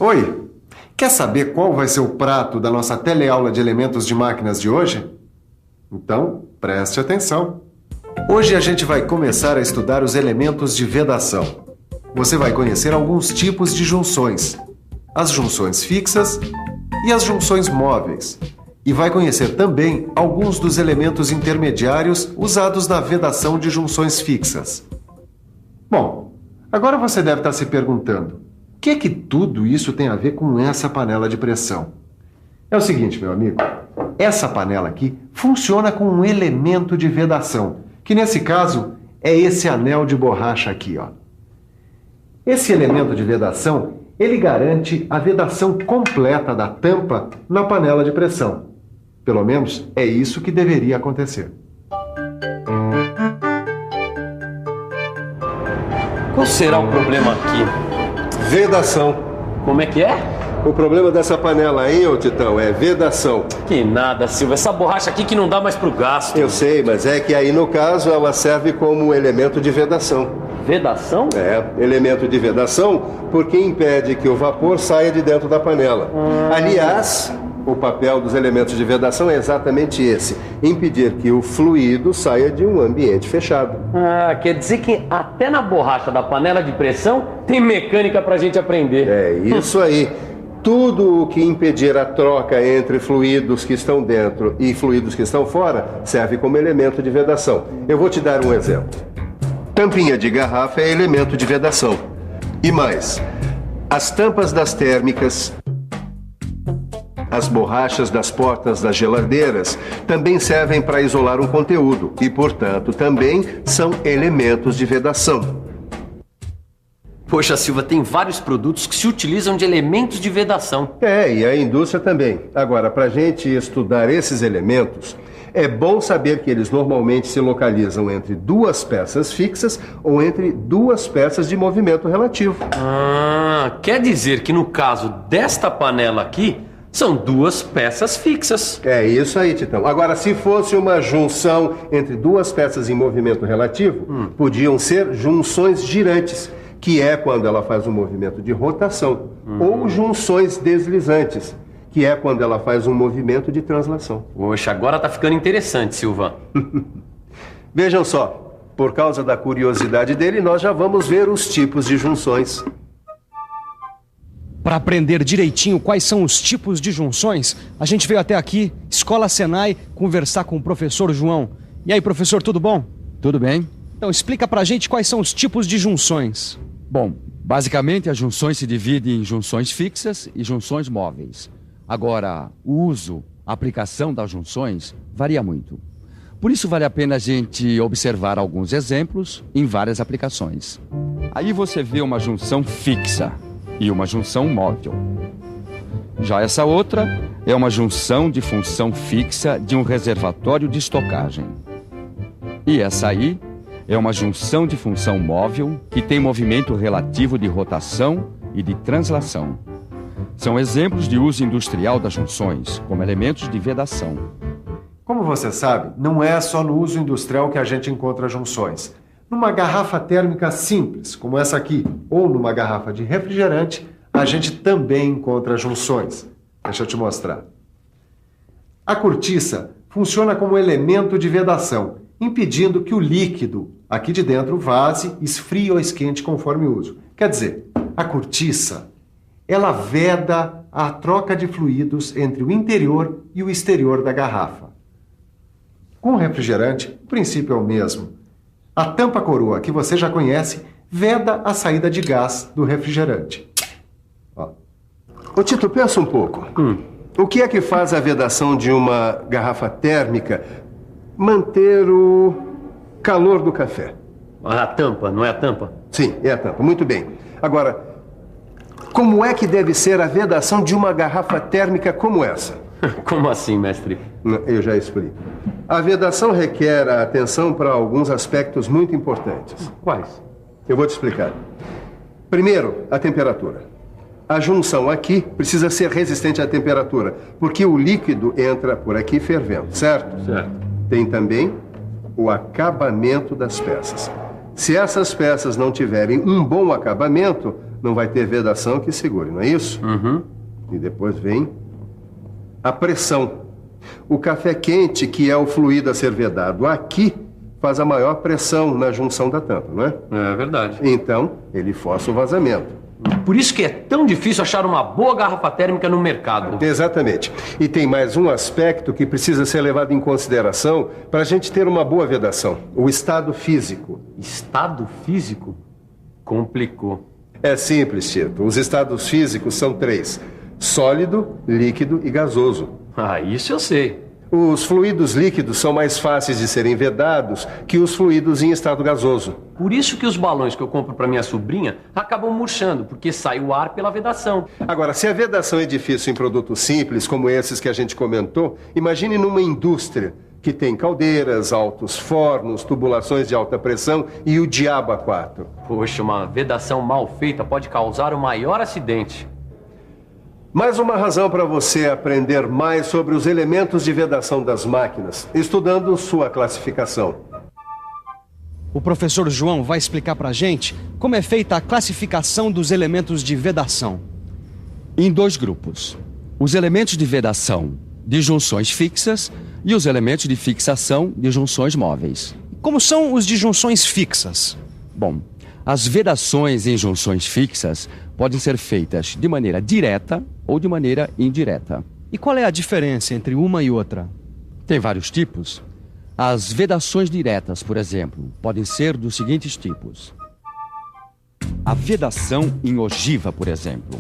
Oi, quer saber qual vai ser o prato da nossa teleaula de elementos de máquinas de hoje? Então, preste atenção. Hoje a gente vai começar a estudar os elementos de vedação. Você vai conhecer alguns tipos de junções, as junções fixas e as junções móveis. E vai conhecer também alguns dos elementos intermediários usados na vedação de junções fixas. Bom, agora você deve estar se perguntando: o que é que tudo isso tem a ver com essa panela de pressão? É o seguinte, meu amigo, essa panela aqui funciona com um elemento de vedação, que nesse caso é esse anel de borracha aqui, ó. Esse elemento de vedação, ele garante a vedação completa da tampa na panela de pressão. Pelo menos é isso que deveria acontecer. Qual será o problema aqui? Vedação. Como é que é? O problema dessa panela aí, ô Titão, é vedação. Que nada, Silva. Essa borracha aqui que não dá mais pro gasto. Eu sei, mas é que aí no caso ela serve como elemento de vedação. Vedação? É, elemento de vedação porque impede que o vapor saia de dentro da panela. Aliás, o papel dos elementos de vedação é exatamente esse: impedir que o fluido saia de um ambiente fechado. Quer dizer que até na borracha da panela de pressão tem mecânica pra gente aprender. É isso aí. Tudo o que impedir a troca entre fluidos que estão dentro e fluidos que estão fora serve como elemento de vedação. Eu vou te dar um exemplo. Tampinha de garrafa é elemento de vedação. E mais, as tampas das térmicas, as borrachas das portas das geladeiras também servem para isolar um conteúdo e, portanto, também são elementos de vedação. Poxa, Silva, tem vários produtos que se utilizam de elementos de vedação. É, e a indústria também. Agora, para a gente estudar esses elementos, é bom saber que eles normalmente se localizam entre duas peças fixas ou entre duas peças de movimento relativo. Quer dizer que no caso desta panela aqui, são duas peças fixas. É isso aí, Titão. Agora, se fosse uma junção entre duas peças em movimento relativo, podiam ser junções girantes, que é quando ela faz um movimento de rotação, ou junções deslizantes, que é quando ela faz um movimento de translação. Poxa, agora tá ficando interessante, Silva. Vejam só, por causa da curiosidade dele, nós já vamos ver os tipos de junções. Para aprender direitinho quais são os tipos de junções, a gente veio até aqui, Escola Senai, conversar com o professor João. E aí, professor, tudo bom? Tudo bem. Então, explica pra gente quais são os tipos de junções. Bom, basicamente as junções se dividem em junções fixas e junções móveis. Agora, o uso, a aplicação das junções varia muito. Por isso vale a pena a gente observar alguns exemplos em várias aplicações. Aí você vê uma junção fixa e uma junção móvel. Já essa outra é uma junção de função fixa de um reservatório de estocagem. E essa aí é uma junção de função móvel que tem movimento relativo de rotação e de translação. São exemplos de uso industrial das junções, como elementos de vedação. Como você sabe, não é só no uso industrial que a gente encontra junções. Numa garrafa térmica simples, como essa aqui, ou numa garrafa de refrigerante, a gente também encontra junções. Deixa eu te mostrar. A cortiça funciona como elemento de vedação, impedindo que o líquido aqui de dentro vaze, esfrie ou esquente conforme o uso. Quer dizer, a cortiça, ela veda a troca de fluidos entre o interior e o exterior da garrafa. Com o refrigerante, o princípio é o mesmo. A tampa coroa, que você já conhece, veda a saída de gás do refrigerante. Ó. Ô Tito, pensa um pouco. O que é que faz a vedação de uma garrafa térmica manter o calor do café? A tampa, não é a tampa? Sim, é a tampa. Muito bem. Agora, como é que deve ser a vedação de uma garrafa térmica como essa? Como assim, mestre? Eu já explico. A vedação requer a atenção para alguns aspectos muito importantes. Quais? Eu vou te explicar. Primeiro, a temperatura. A junção aqui precisa ser resistente à temperatura, porque o líquido entra por aqui fervendo, certo? Certo. Tem também o acabamento das peças. Se essas peças não tiverem um bom acabamento, não vai ter vedação que segure, não é isso? Uhum. E depois vem a pressão. O café quente, que é o fluido a ser vedado aqui, faz a maior pressão na junção da tampa, não é? É verdade. Então, ele força o vazamento. Por isso que é tão difícil achar uma boa garrafa térmica no mercado. Exatamente. E tem mais um aspecto que precisa ser levado em consideração para a gente ter uma boa vedação: o estado físico. Estado físico? Complicou. É simples, Tito. Os estados físicos são 3: sólido, líquido e gasoso. Ah, isso eu sei. Os fluidos líquidos são mais fáceis de serem vedados que os fluidos em estado gasoso. Por isso que os balões que eu compro para minha sobrinha acabam murchando, porque sai o ar pela vedação. Agora, se a vedação é difícil em produtos simples, como esses que a gente comentou, imagine numa indústria que tem caldeiras, altos fornos, tubulações de alta pressão e o diabo a 4. Poxa, uma vedação mal feita pode causar o maior acidente. Mais uma razão para você aprender mais sobre os elementos de vedação das máquinas, estudando sua classificação. O professor João vai explicar pra gente como é feita a classificação dos elementos de vedação. Em 2 grupos: os elementos de vedação de junções fixas e os elementos de fixação de junções móveis. Como são os de junções fixas? Bom, as vedações em junções fixas podem ser feitas de maneira direta ou de maneira indireta. E qual é a diferença entre uma e outra? Tem vários tipos. As vedações diretas, por exemplo, podem ser dos seguintes tipos. A vedação em ogiva, por exemplo.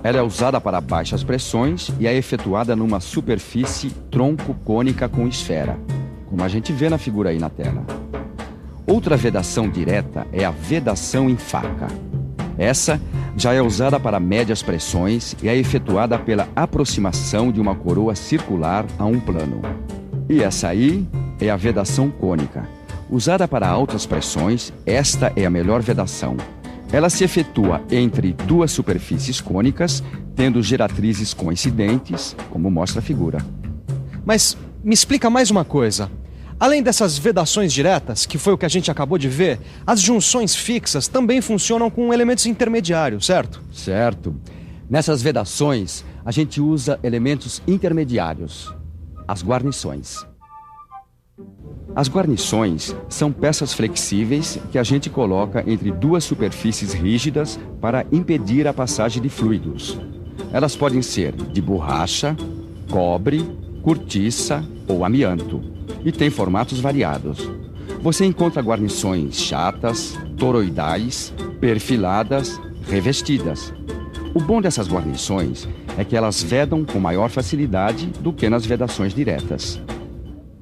Ela é usada para baixas pressões e é efetuada numa superfície tronco-cônica com esfera, como a gente vê na figura aí na tela. Outra vedação direta é a vedação em faca. Essa já é usada para médias pressões e é efetuada pela aproximação de uma coroa circular a um plano. E essa aí é a vedação cônica. Usada para altas pressões, esta é a melhor vedação. Ela se efetua entre 2 superfícies cônicas, tendo geratrizes coincidentes, como mostra a figura. Mas me explica mais uma coisa. Além dessas vedações diretas, que foi o que a gente acabou de ver, as junções fixas também funcionam com elementos intermediários, certo? Certo. Nessas vedações, a gente usa elementos intermediários, as guarnições. As guarnições são peças flexíveis que a gente coloca entre 2 superfícies rígidas para impedir a passagem de fluidos. Elas podem ser de borracha, cobre, cortiça ou amianto. E tem formatos variados. Você encontra guarnições chatas, toroidais, perfiladas, revestidas. O bom dessas guarnições é que elas vedam com maior facilidade do que nas vedações diretas.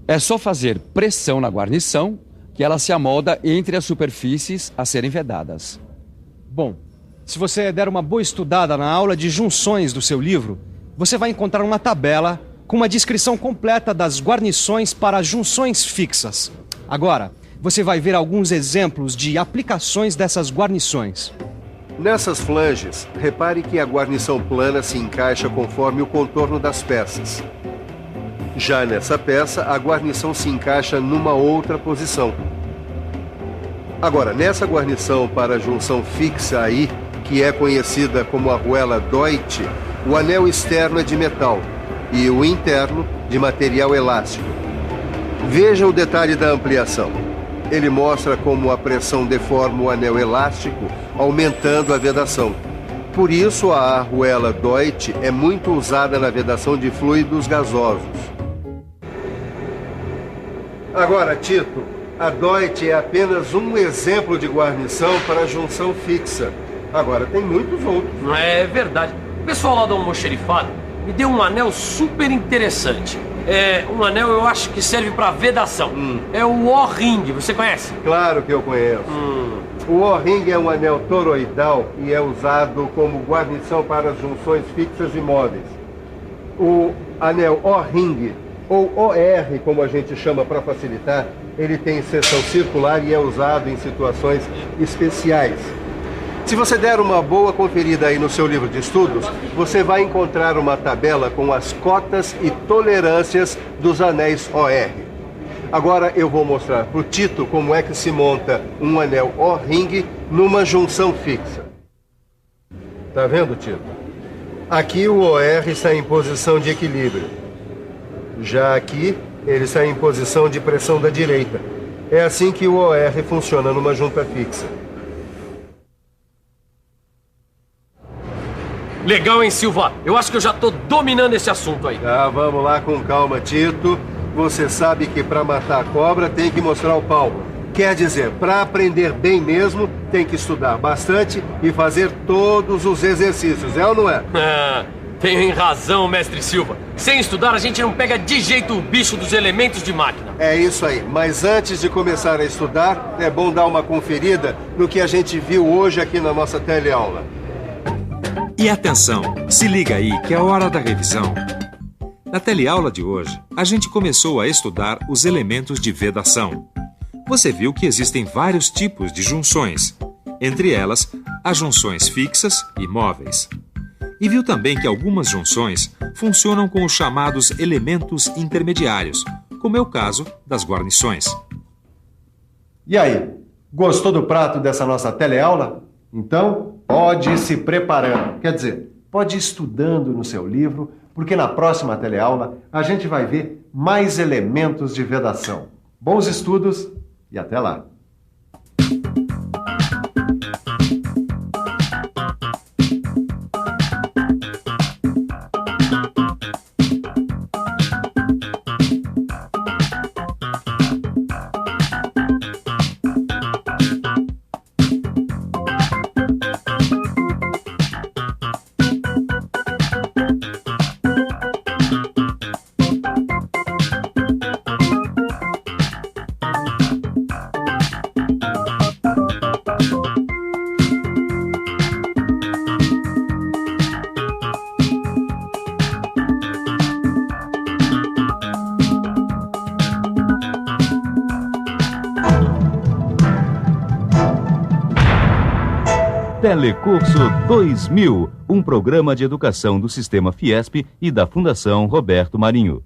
É só fazer pressão na guarnição que ela se amolda entre as superfícies a serem vedadas. Bom, se você der uma boa estudada na aula de junções do seu livro, você vai encontrar uma tabela com uma descrição completa das guarnições para junções fixas. Agora, você vai ver alguns exemplos de aplicações dessas guarnições. Nessas flanges, repare que a guarnição plana se encaixa conforme o contorno das peças. Já nessa peça, a guarnição se encaixa numa outra posição. Agora, nessa guarnição para a junção fixa aí, que é conhecida como arruela Deutsch, o anel externo é de metal e o interno de material elástico. Veja o detalhe da ampliação. Ele mostra como a pressão deforma o anel elástico, aumentando a vedação. Por isso, a arruela Deutsch é muito usada na vedação de fluidos gasosos. Agora, Tito, a Deutsch é apenas um exemplo de guarnição para a junção fixa. Agora, tem muitos outros. É verdade. O pessoal lá do almoxerifado me deu um anel super interessante. É um anel, eu acho que serve para vedação. É o O-ring, você conhece? Claro que eu conheço. O O-ring é um anel toroidal e é usado como guarnição para as junções fixas e móveis. O anel O-ring, ou OR, como a gente chama para facilitar, ele tem seção circular e é usado em situações especiais. Se você der uma boa conferida aí no seu livro de estudos, você vai encontrar uma tabela com as cotas e tolerâncias dos anéis OR. Agora eu vou mostrar para o Tito como é que se monta um anel O-ring numa junção fixa. Tá vendo, Tito? Aqui o OR está em posição de equilíbrio. Já aqui, ele está em posição de pressão da direita. É assim que o OR funciona numa junta fixa. Legal, hein, Silva? Eu acho que eu já tô dominando esse assunto aí. Tá, vamos lá com calma, Tito. Você sabe que para matar a cobra tem que mostrar o pau. Quer dizer, para aprender bem mesmo, tem que estudar bastante e fazer todos os exercícios, é ou não é? Tem razão, mestre Silva. Sem estudar, a gente não pega de jeito o bicho dos elementos de máquina. É isso aí. Mas antes de começar a estudar, é bom dar uma conferida no que a gente viu hoje aqui na nossa teleaula. E atenção, se liga aí que é a hora da revisão. Na teleaula de hoje, a gente começou a estudar os elementos de vedação. Você viu que existem vários tipos de junções, entre elas as junções fixas e móveis. E viu também que algumas junções funcionam com os chamados elementos intermediários, como é o caso das guarnições. E aí, gostou do prato dessa nossa teleaula? Então, pode ir se preparando. Quer dizer, pode ir estudando no seu livro, porque na próxima teleaula a gente vai ver mais elementos de vedação. Bons estudos e até lá! Telecurso 2000, um programa de educação do Sistema Fiesp e da Fundação Roberto Marinho.